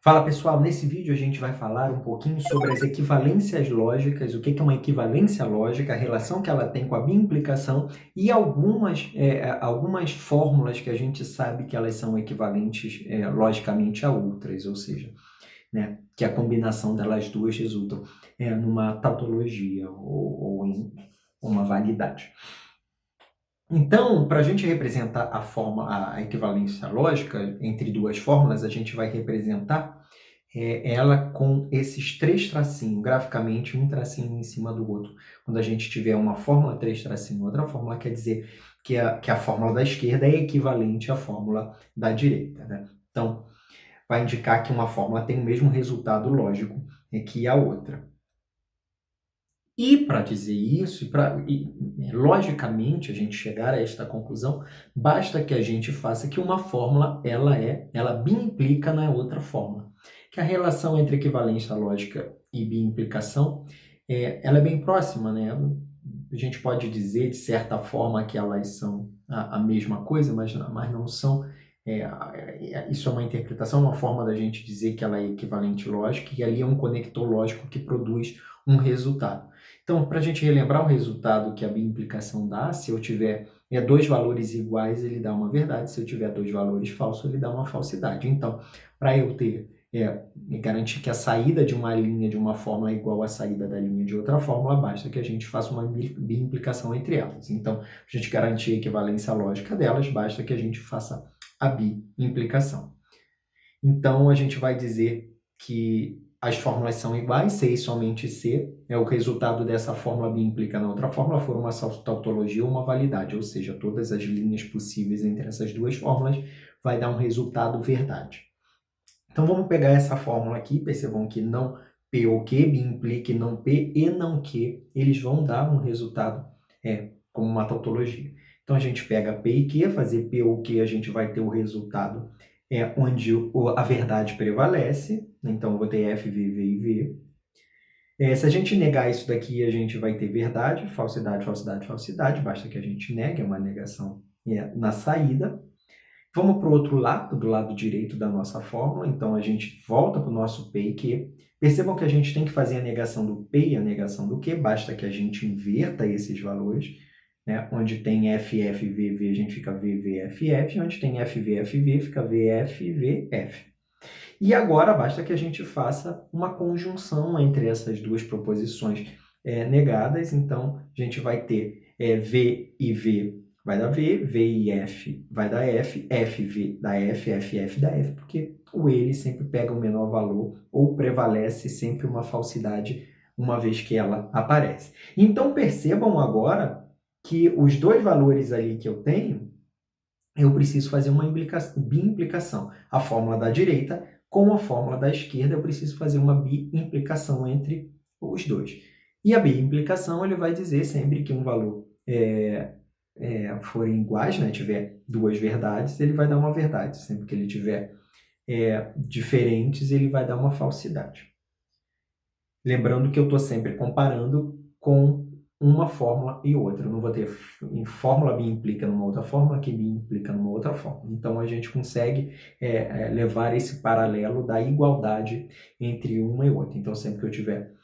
Fala pessoal, nesse vídeo a gente vai falar um pouquinho sobre as equivalências lógicas, o que é uma equivalência lógica, a relação que ela tem com a bimplicação e algumas fórmulas que a gente sabe que elas são equivalentes logicamente a outras, ou seja, né, que a combinação delas duas resulta numa tautologia ou em uma validade. Então, para a gente representar a equivalência lógica entre duas fórmulas, a gente vai representar ela com esses três tracinhos, graficamente, um tracinho em cima do outro. Quando a gente tiver uma fórmula, três tracinhos, outra fórmula, quer dizer que a fórmula da esquerda é equivalente à fórmula da direita, né? Então, vai indicar que uma fórmula tem o mesmo resultado lógico que a outra. E para dizer isso, logicamente a gente chegar a esta conclusão, basta que a gente faça que uma fórmula ela bimplica na outra fórmula. Que a relação entre equivalência lógica e bimplicação ela é bem próxima, né? A gente pode dizer, de certa forma, que elas são a mesma coisa, mas não são. Isso é uma interpretação, uma forma da gente dizer que ela é equivalente lógica, e ali é um conector lógico que produz um resultado. Então, para a gente relembrar o resultado que a bimplicação dá, se eu tiver dois valores iguais, ele dá uma verdade. Se eu tiver dois valores falsos, ele dá uma falsidade. Então, para eu ter garantir que a saída de uma linha de uma fórmula é igual à saída da linha de outra fórmula, basta que a gente faça uma bimplicação entre elas. Então, para a gente garantir a equivalência lógica delas, basta que a gente faça a bimplicação. Então, a gente vai dizer que as fórmulas são iguais, C e somente C, o resultado dessa fórmula B implica na outra fórmula, for uma tautologia ou uma validade, ou seja, todas as linhas possíveis entre essas duas fórmulas vai dar um resultado verdade. Então, vamos pegar essa fórmula aqui, percebam que não P ou Q, B implica não P e não Q, eles vão dar um resultado como uma tautologia. Então, a gente pega P e Q, fazer P ou Q, a gente vai ter o resultado onde a verdade prevalece. Então, eu vou ter F, V, V e V. Se a gente negar isso daqui, a gente vai ter verdade, falsidade, falsidade, falsidade. Basta que a gente negue, é uma negação na saída. Vamos para o outro lado, do lado direito da nossa fórmula. Então, a gente volta para o nosso P e Q. Percebam que a gente tem que fazer a negação do P e a negação do Q. Basta que a gente inverta esses valores. Né? Onde tem F, F, V, V, a gente fica V, V, F, F. Onde tem F, V, F, V, fica V, F, V, F. E agora, basta que a gente faça uma conjunção entre essas duas proposições negadas. Então, a gente vai ter V e V vai dar V, V e F vai dar F, F, V dá F, F, F dá F, porque o ele sempre pega o menor valor ou prevalece sempre uma falsidade uma vez que ela aparece. Então, percebam agora que os dois valores ali que eu tenho, eu preciso fazer uma bimplicação. A fórmula da direita com a fórmula da esquerda, eu preciso fazer uma bimplicação entre os dois. E a bimplicação ele vai dizer sempre que um valor forem iguais, né, tiver duas verdades, ele vai dar uma verdade. Sempre que ele tiver diferentes, ele vai dar uma falsidade. Lembrando que eu estou sempre comparando com uma fórmula e outra. Eu não vou ter fórmula B implica numa outra fórmula, que B implica numa outra fórmula. Então, a gente consegue levar esse paralelo da igualdade entre uma e outra. Então, sempre que eu tiver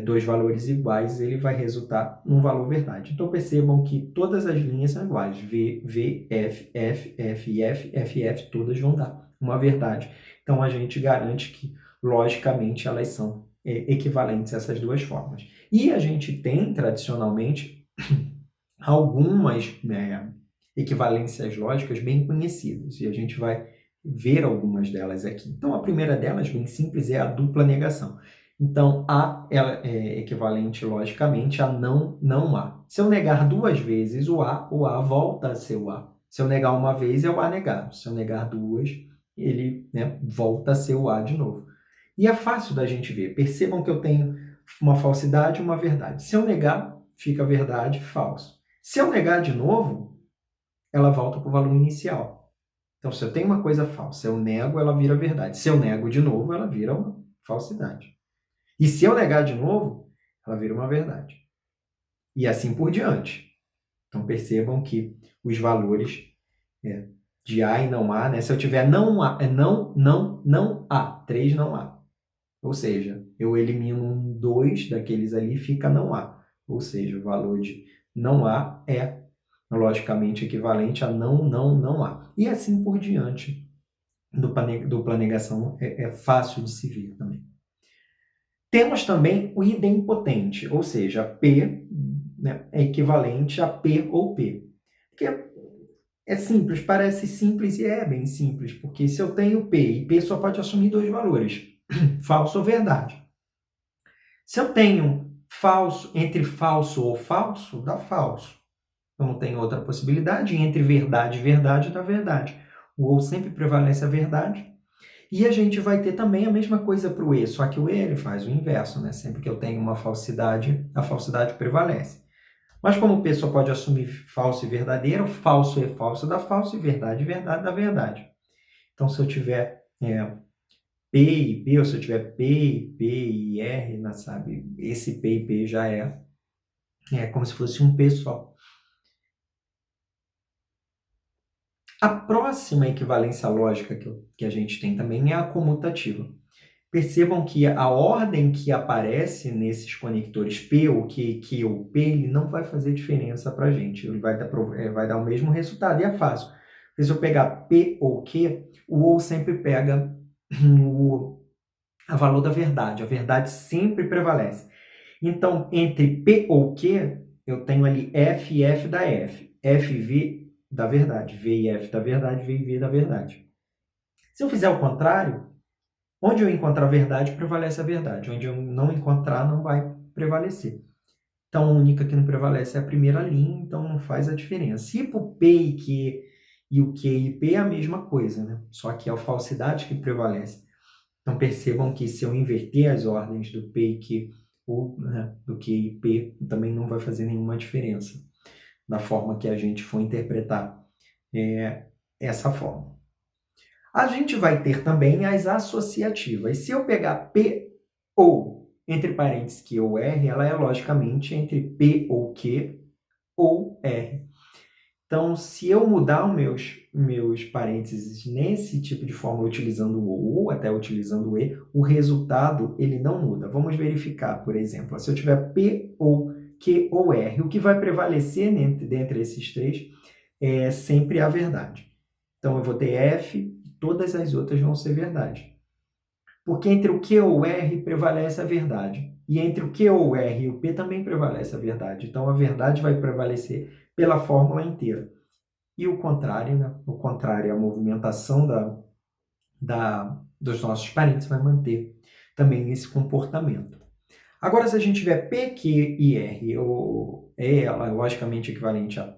dois valores iguais, ele vai resultar num valor verdade. Então, percebam que todas as linhas são iguais. V, V, F, F, F, F, F, F, todas vão dar uma verdade. Então, a gente garante que, logicamente, elas são equivalentes a essas duas formas. E a gente tem, tradicionalmente, algumas equivalências lógicas bem conhecidas, e a gente vai ver algumas delas aqui. Então, a primeira delas, bem simples, é a dupla negação. Então, A ela é equivalente, logicamente, a não A. Se eu negar duas vezes o A volta a ser o A. Se eu negar uma vez, é o A negado. Se eu negar duas, ele volta a ser o A de novo. E é fácil da gente ver. Percebam que eu tenho uma falsidade e uma verdade. Se eu negar, fica verdade, falso. Se eu negar de novo, ela volta para o valor inicial. Então, se eu tenho uma coisa falsa, eu nego, ela vira verdade. Se eu nego de novo, ela vira uma falsidade. E se eu negar de novo, ela vira uma verdade. E assim por diante. Então, percebam que os valores de A e não A, né? Se eu tiver não A, não A, 3 não A. Ou seja, eu elimino um 2 daqueles ali, fica não A. Ou seja, o valor de não A é logicamente equivalente a não A. E assim por diante. Dupla negação é fácil de se ver também. Temos também o idempotente, ou seja, P, né, é equivalente a P ou P. Que é simples, parece simples e é bem simples, porque se eu tenho P e P só pode assumir dois valores, falso ou verdade. Se eu tenho falso, entre falso ou falso, dá falso. Eu não tenho outra possibilidade. Entre verdade e verdade, dá verdade. O ou sempre prevalece a verdade. E a gente vai ter também a mesma coisa para o E, só que o E ele faz o inverso, né? Sempre que eu tenho uma falsidade, a falsidade prevalece. Mas como o P só pode assumir falso e verdadeiro, falso é falso dá falso e verdade dá verdade. Então, se eu tiver P e P, ou se eu tiver P e P e R, né, sabe? Esse P e P já é como se fosse um P só. A próxima equivalência lógica que a gente tem também é a comutativa. Percebam que a ordem que aparece nesses conectores P ou Q ou P, ele não vai fazer diferença para a gente. Ele vai dar o mesmo resultado, e é fácil. Porque se eu pegar P ou Q, o ou sempre pega a valor da verdade. A verdade sempre prevalece. Então, entre P ou Q, eu tenho ali F e F da F. F e V da verdade. V e F da verdade, V e V da verdade. Se eu fizer o contrário, onde eu encontrar a verdade, prevalece a verdade. Onde eu não encontrar, não vai prevalecer. Então, a única que não prevalece é a primeira linha, então não faz a diferença. Se para o P e Q e o Q e P é a mesma coisa, né? Só que é a falsidade que prevalece. Então, percebam que se eu inverter as ordens do P e Q ou do Q e P, também não vai fazer nenhuma diferença da forma que a gente for interpretar essa forma. A gente vai ter também as associativas. Se eu pegar P ou, entre parênteses, Q ou R, ela é logicamente entre P ou Q ou R. Então, se eu mudar os meus parênteses nesse tipo de forma, utilizando o ou até utilizando o e, o resultado ele não muda. Vamos verificar, por exemplo, se eu tiver P ou Q ou R, o que vai prevalecer dentre esses três é sempre a verdade. Então, eu vou ter F e todas as outras vão ser verdade. Porque entre o Q ou R prevalece a verdade. E entre o Q ou R e o P também prevalece a verdade. Então, a verdade vai prevalecer pela fórmula inteira. E o contrário, né? O contrário, a movimentação dos nossos parênteses vai manter também esse comportamento. Agora, se a gente tiver P, Q e R, ou E, ela é logicamente equivalente a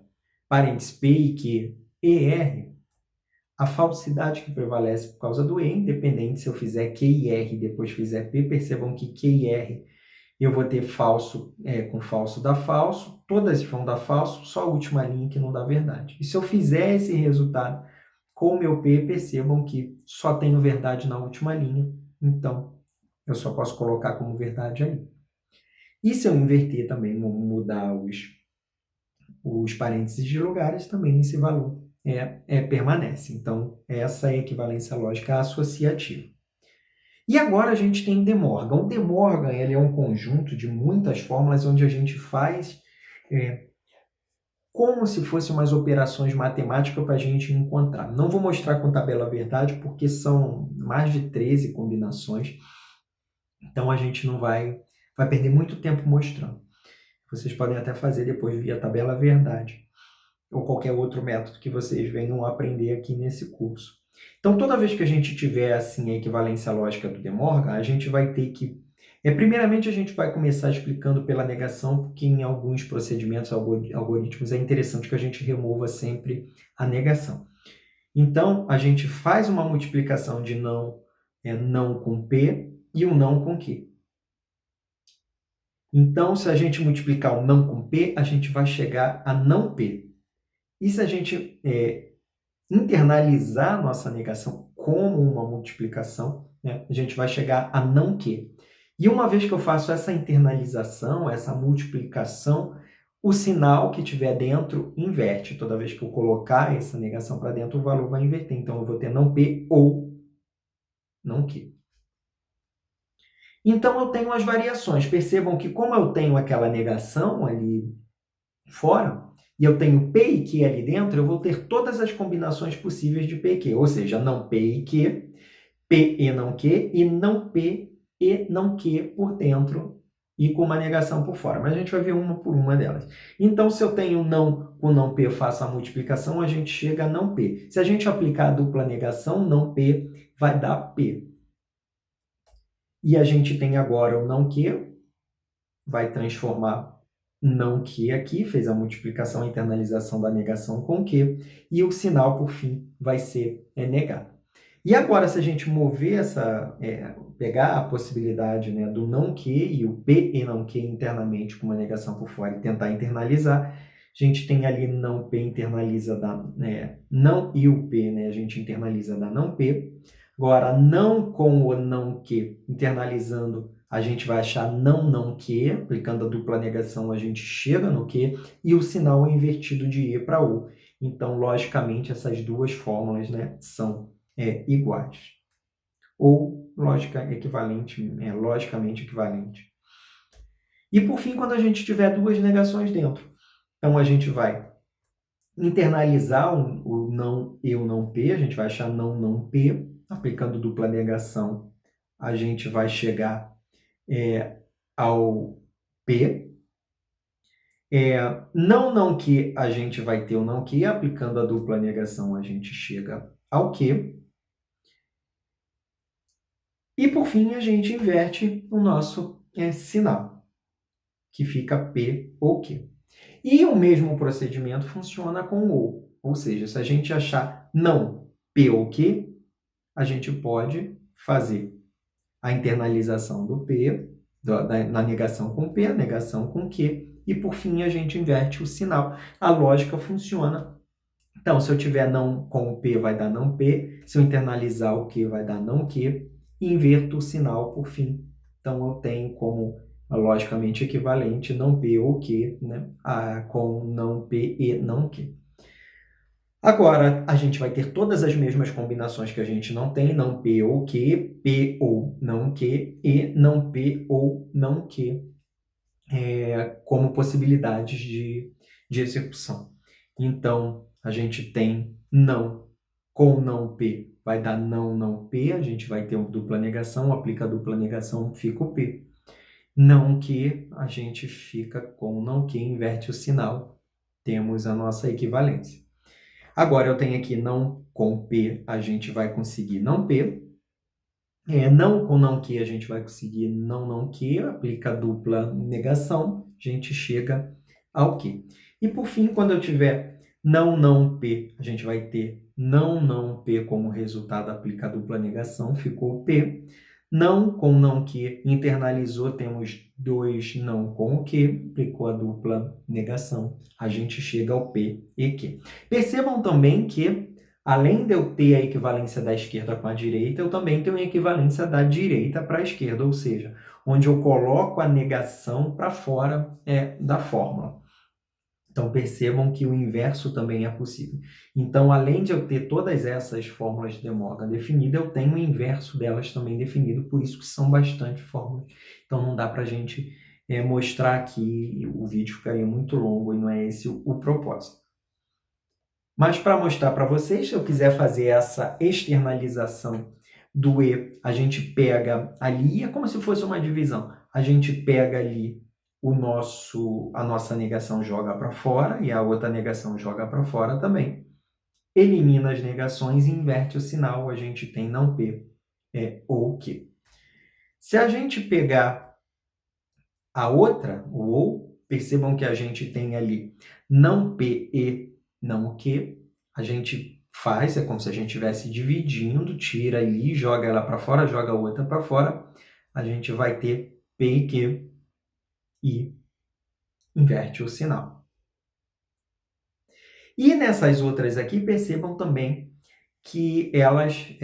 parênteses P e Q e R, a falsidade que prevalece por causa do E, independente se eu fizer Q e R e depois fizer P, percebam que Q e R eu vou ter falso com falso dá falso, todas vão dar falso, só a última linha que não dá verdade. E se eu fizer esse resultado com o meu P, percebam que só tenho verdade na última linha, então eu só posso colocar como verdade ali. E se eu inverter também, mudar os parênteses de lugares, também esse valor permanece. Então, essa é a equivalência lógica associativa. E agora a gente tem De Morgan. O De Morgan ele é um conjunto de muitas fórmulas onde a gente faz como se fossem umas operações matemáticas para a gente encontrar. Não vou mostrar com tabela verdade porque são mais de 13 combinações, então a gente não vai perder muito tempo mostrando. Vocês podem até fazer depois via tabela verdade ou qualquer outro método que vocês venham aprender aqui nesse curso. Então, toda vez que a gente tiver assim, a equivalência lógica do De Morgan, a gente vai ter que... primeiramente, a gente vai começar explicando pela negação, porque em alguns procedimentos, algoritmos, é interessante que a gente remova sempre a negação. Então, a gente faz uma multiplicação de não com P e o não com Q. Então, se a gente multiplicar o não com P, a gente vai chegar a não P. E se a gente internalizar a nossa negação como uma multiplicação, né, a gente vai chegar a não Q. E uma vez que eu faço essa internalização, essa multiplicação, O sinal que tiver dentro inverte. Toda vez que eu colocar essa negação para dentro, o valor vai inverter. Então, eu vou ter não P ou não Q. Então, eu tenho as variações. Percebam que como eu tenho aquela negação ali fora, e eu tenho P e Q ali dentro, eu vou ter todas as combinações possíveis de P e Q. Ou seja, não P e Q, P e não Q, e não P e não Q por dentro e com uma negação por fora. Mas a gente vai ver uma por uma delas. Então, se eu tenho não com não P, eu faço a multiplicação, a gente chega a não P. Se a gente aplicar a dupla negação, não P vai dar P. E a gente tem agora o não Q, vai transformar não Q aqui, fez a multiplicação, a internalização da negação com Q, e o sinal, por fim, vai ser negar. E agora, se a gente mover pegar a possibilidade, né, do não Q e o P e não Q internamente com uma negação por fora e tentar internalizar, a gente tem ali não P internaliza da não e o P, né, a gente internaliza da não P. Agora, não com o não Q internalizando, a gente vai achar não Q, aplicando a dupla negação, a gente chega no Q, e o sinal é invertido de E para O. Então, logicamente, essas duas fórmulas, né, são iguais. Ou logicamente equivalente. E por fim, quando a gente tiver duas negações dentro, então a gente vai internalizar o não e o não P, a gente vai achar não P, aplicando dupla negação, a gente vai chegar ao P. Não que a gente vai ter o não que, aplicando a dupla negação, a gente chega ao Q. E, por fim, a gente inverte o nosso sinal, que fica P ou Q. E o mesmo procedimento funciona com o ou seja, se a gente achar não P ou Q, a gente pode fazer a internalização do P, na negação com P, a negação com Q, e, por fim, a gente inverte o sinal. A lógica funciona. Então, se eu tiver não com o P, vai dar não P. Se eu internalizar o Q, vai dar não Q. E inverto o sinal por fim. Então, eu tenho como logicamente equivalente não P ou Q, né, com não P e não Q. Agora, a gente vai ter todas as mesmas combinações que a gente não tem, não P ou Q, P ou não Q e não P ou não Q, como possibilidades de execução. Então, a gente tem não com não P, vai dar não P, a gente vai ter uma dupla negação, aplica a dupla negação, fica o P. Não que, a gente fica com não que, inverte o sinal, temos a nossa equivalência. Agora, eu tenho aqui não com P, a gente vai conseguir não P. Não com não que, a gente vai conseguir não que, aplica a dupla negação, a gente chega ao que. E, por fim, quando eu tiver não P, a gente vai ter não P como resultado, aplica a dupla negação, ficou P. Não com não que, internalizou, temos dois não com o que, aplicou a dupla negação, a gente chega ao P e Q. Percebam também que, além de eu ter a equivalência da esquerda com a direita, eu também tenho a equivalência da direita para a esquerda, ou seja, onde eu coloco a negação para fora da fórmula. Então, percebam que o inverso também é possível. Então, além de eu ter todas essas fórmulas de De Morgan definidas, eu tenho o inverso delas também definido, por isso que são bastante fórmulas. Então, não dá para a gente mostrar aqui, o vídeo ficaria muito longo e não é esse o propósito. Mas para mostrar para vocês, se eu quiser fazer essa externalização do E, a gente pega ali, é como se fosse uma divisão. A gente pega ali a nossa negação joga para fora e a outra negação joga para fora também. Elimina as negações e inverte o sinal, a gente tem não P ou Q. Se a gente pegar a outra, o ou, percebam que a gente tem ali não P e não Q, a gente faz, é como se a gente estivesse dividindo, tira ali, joga ela para fora, joga a outra para fora, a gente vai ter P e Q e inverte o sinal. E nessas outras aqui, percebam também que elas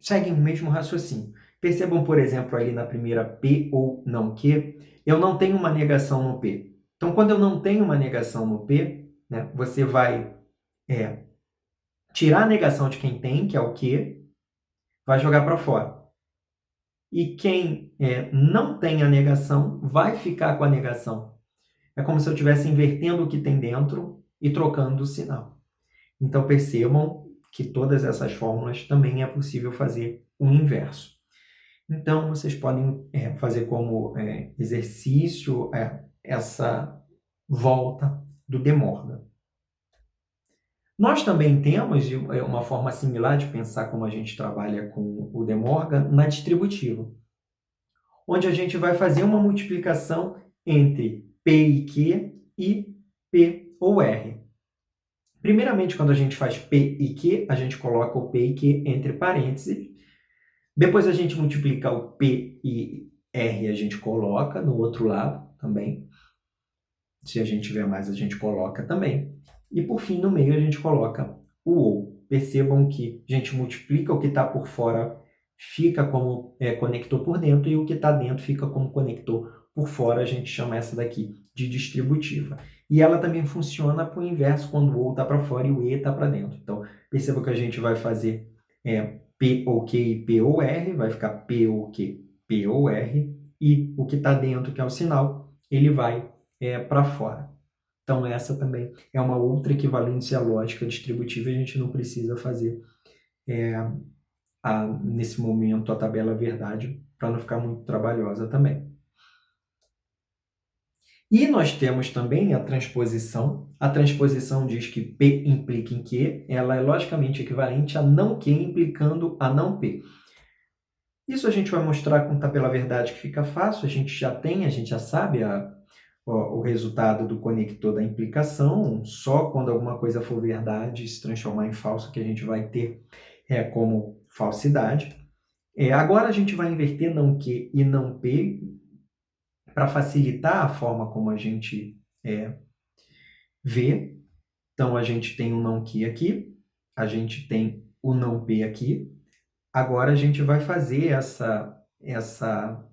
seguem o mesmo raciocínio. Percebam, por exemplo, ali na primeira P ou não Q, eu não tenho uma negação no P. Então, quando eu não tenho uma negação no P, né, você vai tirar a negação de quem tem, que é o Q, vai jogar para fora. E quem não tem a negação vai ficar com a negação. É como se eu estivesse invertendo o que tem dentro e trocando o sinal. Então, percebam que todas essas fórmulas também é possível fazer o inverso. Então, vocês podem fazer como exercício essa volta do De Morgan. Nós também temos uma forma similar de pensar como a gente trabalha com o De Morgan na distributiva, onde a gente vai fazer uma multiplicação entre P e Q e P ou R. Primeiramente, quando a gente faz P e Q, a gente coloca o P e Q entre parênteses. Depois a gente multiplica o P e R, a gente coloca no outro lado também. Se a gente tiver mais, a gente coloca também. E por fim, no meio, a gente coloca o ou. Percebam que a gente multiplica o que está por fora, fica como conector por dentro, e o que está dentro fica como conector por fora. A gente chama essa daqui de distributiva. E ela também funciona para o inverso, quando o ou está para fora e o e está para dentro. Então, perceba que a gente vai fazer P ou Q e P ou R, vai ficar P ou Q, P ou R, e o que está dentro, que é o sinal, ele vai para fora. Então, essa também é uma outra equivalência lógica distributiva, e a gente não precisa fazer, nesse momento, a tabela verdade, para não ficar muito trabalhosa também. E nós temos também a transposição. A transposição diz que P implica em Q, ela é logicamente equivalente a não Q implicando a não P. Isso a gente vai mostrar com tabela verdade, que fica fácil, a gente já sabe o resultado do conector da implicação. Só quando alguma coisa for verdade se transformar em falso que a gente vai ter como falsidade. Agora a gente vai inverter não Q e não P para facilitar a forma como a gente vê. Então, a gente tem o não Q aqui, a gente tem o não P aqui. Agora a gente vai fazer essa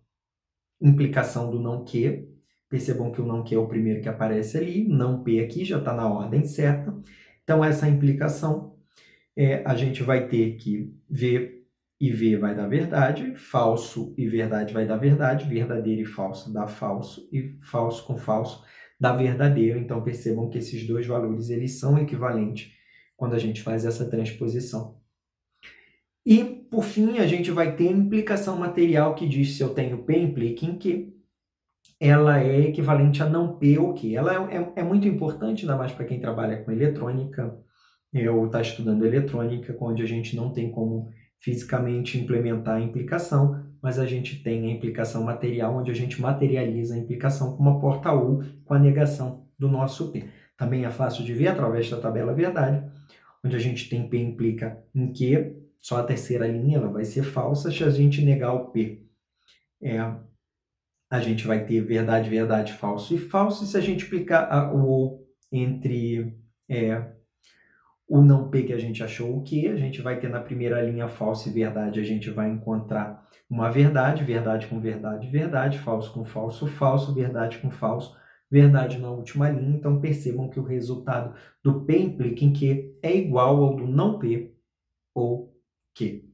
implicação do não Q. Percebam que o não Q é o primeiro que aparece ali, não P aqui já está na ordem certa. Então, essa implicação, a gente vai ter que V e V vai dar verdade, falso e verdade vai dar verdade, verdadeiro e falso dá falso, e falso com falso dá verdadeiro. Então, percebam que esses dois valores eles são equivalentes quando a gente faz essa transposição. E, por fim, a gente vai ter a implicação material, que diz se eu tenho P implica em Q, ela é equivalente a não P ou Q. Ela é muito importante, ainda mais para quem trabalha com eletrônica, ou está estudando eletrônica, onde a gente não tem como fisicamente implementar a implicação, mas a gente tem a implicação material, onde a gente materializa a implicação com uma porta ou com a negação do nosso P. Também é fácil de ver através da tabela verdade, onde a gente tem P implica em Q, só a terceira linha ela vai ser falsa. Se a gente negar o P, a gente vai ter verdade, verdade, falso e falso. E se a gente aplicar o ou entre o não P que a gente achou o Q, a gente vai ter na primeira linha falso e verdade, a gente vai encontrar uma verdade, verdade com verdade, verdade, falso com falso, falso, verdade com falso, verdade na última linha. Então, percebam que o resultado do P implica em Q é igual ao do não P ou Q.